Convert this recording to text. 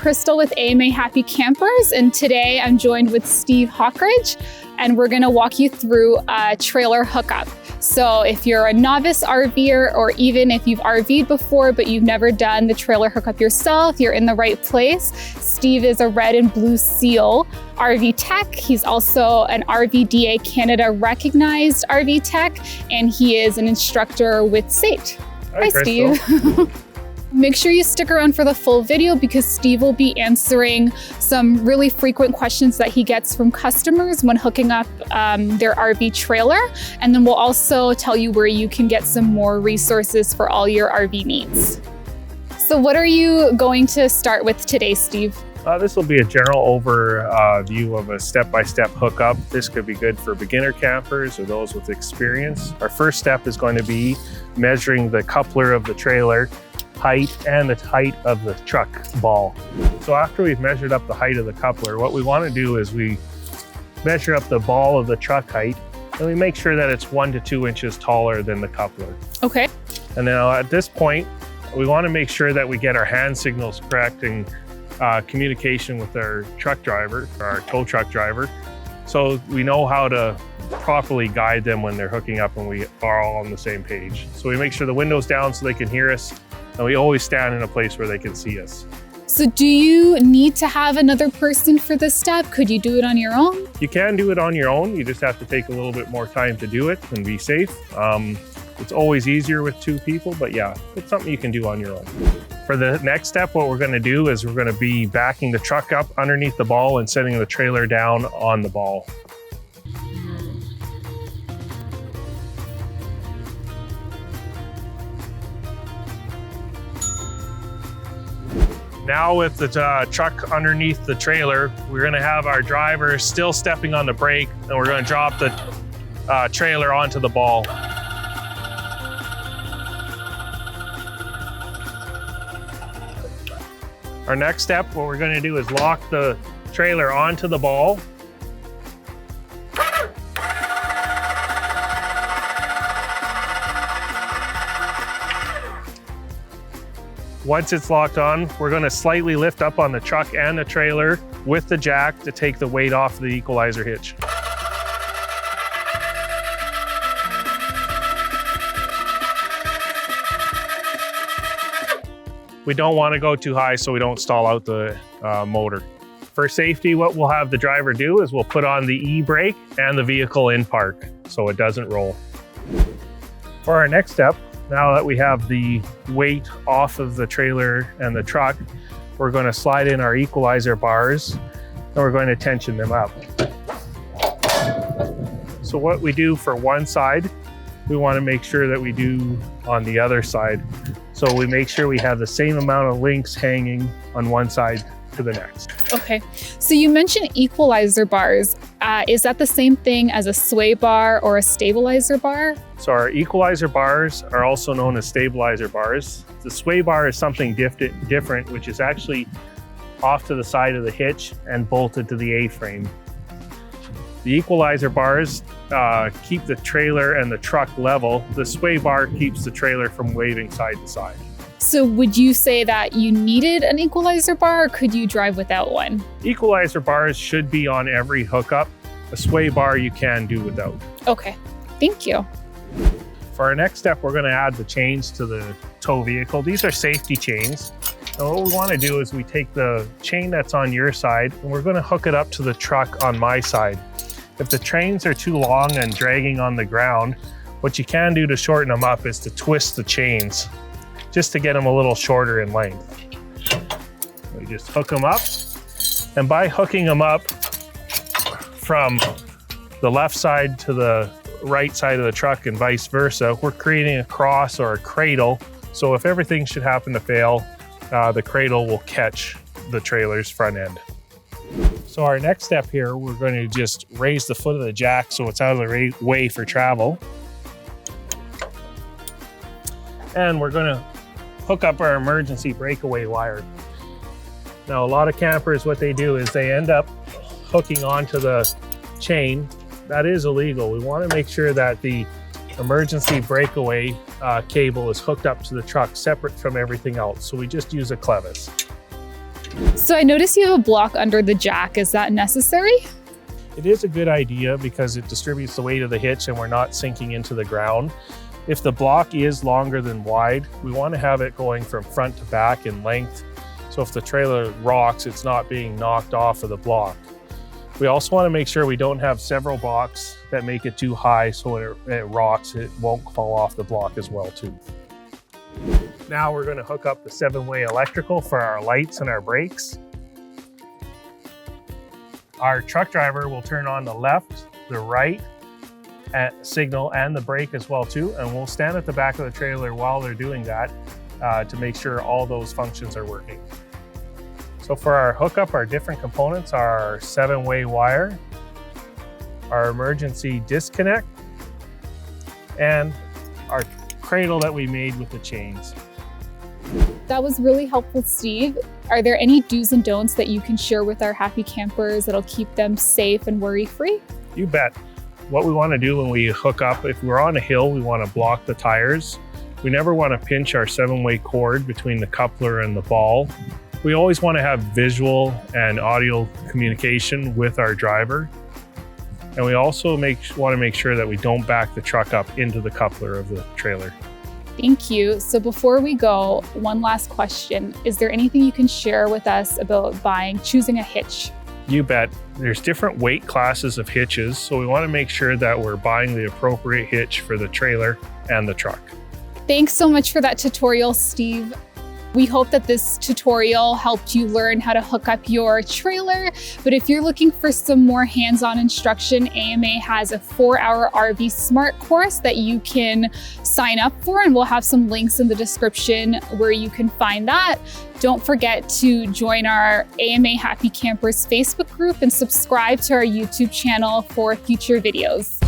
Crystal with AMA Happy Campers, and today I'm joined with Steve Hockridge, and we're gonna walk you through a trailer hookup. So if you're a novice RVer, or even if you've RV'd before but you've never done the trailer hookup yourself, you're in the right place. Steve is a Red and Blue Seal RV tech. He's also an RVDA Canada recognized RV tech, and he is an instructor with SAIT. Hi, Steve. Make sure you stick around for the full video because Steve will be answering some really frequent questions that he gets from customers when hooking up their RV trailer. And then we'll also tell you where you can get some more resources for all your RV needs. So what are you going to start with today, Steve? This will be a general overview of a step-by-step hookup. This could be good for beginner campers or those with experience. Our first step is going to be measuring the coupler of the trailer height and the height of the truck ball. So after we've measured up the height of the coupler, what we want to do is we measure up the ball of the truck height, and we make sure that it's 1 to 2 inches taller than the coupler. Okay. And now at this point, we want to make sure that we get our hand signals correct and communication with our truck driver, our tow truck driver, so we know how to properly guide them when they're hooking up and we are all on the same page. So we make sure the window's down so they can hear us, and we always stand in a place where they can see us. So do you need to have another person for this step? Could you do it on your own? You can do it on your own. You just have to take a little bit more time to do it and be safe. It's always easier with 2 people, but yeah, it's something you can do on your own. For the next step, what we're going to do is we're going to be backing the truck up underneath the ball and setting the trailer down on the ball. Now with the truck underneath the trailer, we're going to have our driver still stepping on the brake, and we're going to drop the trailer onto the ball. Our next step, what we're going to do is lock the trailer onto the ball. Once it's locked on, we're going to slightly lift up on the truck and the trailer with the jack to take the weight off the equalizer hitch. We don't want to go too high so we don't stall out the motor. For safety, what we'll have the driver do is we'll put on the e-brake and the vehicle in park so it doesn't roll. For our next step, now that we have the weight off of the trailer and the truck, we're going to slide in our equalizer bars and we're going to tension them up. So what we do for one side, we want to make sure that we do on the other side. So we make sure we have the same amount of links hanging on one side to the next. Okay, so you mentioned equalizer bars. Is that the same thing as a sway bar or a stabilizer bar? So our equalizer bars are also known as stabilizer bars. The sway bar is something different, which is actually off to the side of the hitch and bolted to the A-frame. The equalizer bars keep the trailer and the truck level. The sway bar keeps the trailer from waving side to side. So would you say that you needed an equalizer bar, or could you drive without one? Equalizer bars should be on every hookup. A sway bar you can do without. Okay, thank you. For our next step, we're going to add the chains to the tow vehicle. These are safety chains. And what we want to do is we take the chain that's on your side and we're going to hook it up to the truck on my side. If the chains are too long and dragging on the ground, what you can do to shorten them up is to twist the chains just to get them a little shorter in length. We just hook them up, and by hooking them up from the left side to the right side of the truck and vice versa, we're creating a cross or a cradle. So if everything should happen to fail, the cradle will catch the trailer's front end. So our next step here, we're going to just raise the foot of the jack so it's out of the way for travel. And we're going to hook up our emergency breakaway wire. Now, a lot of campers, what they do is they end up hooking onto the chain. That is illegal. We want to make sure that the emergency breakaway cable is hooked up to the truck separate from everything else. So we just use a clevis. So I noticed you have a block under the jack. Is that necessary? It is a good idea because it distributes the weight of the hitch and we're not sinking into the ground. If the block is longer than wide, we want to have it going from front to back in length. So if the trailer rocks, it's not being knocked off of the block. We also want to make sure we don't have several blocks that make it too high, so when it rocks, it won't fall off the block as well too. Now we're going to hook up the 7-way electrical for our lights and our brakes. Our truck driver will turn on the left, the right signal and the brake as well too, and we'll stand at the back of the trailer while they're doing that to make sure all those functions are working. So for our hookup, our different components are our 7-way wire, our emergency disconnect, and our cradle that we made with the chains. That was really helpful, Steve. Are there any do's and don'ts that you can share with our happy campers that'll keep them safe and worry-free? You bet. What we want to do when we hook up, if we're on a hill, we want to block the tires. We never want to pinch our 7-way cord between the coupler and the ball. We always want to have visual and audio communication with our driver. And we also want to make sure that we don't back the truck up into the coupler of the trailer. Thank you. So before we go, one last question. Is there anything you can share with us about choosing a hitch? You bet. There's different weight classes of hitches, so we want to make sure that we're buying the appropriate hitch for the trailer and the truck. Thanks so much for that tutorial, Steve. We hope that this tutorial helped you learn how to hook up your trailer, but if you're looking for some more hands-on instruction, AMA has a 4-hour RV Smart course that you can sign up for, and we'll have some links in the description where you can find that. Don't forget to join our AMA Happy Campers Facebook group and subscribe to our YouTube channel for future videos.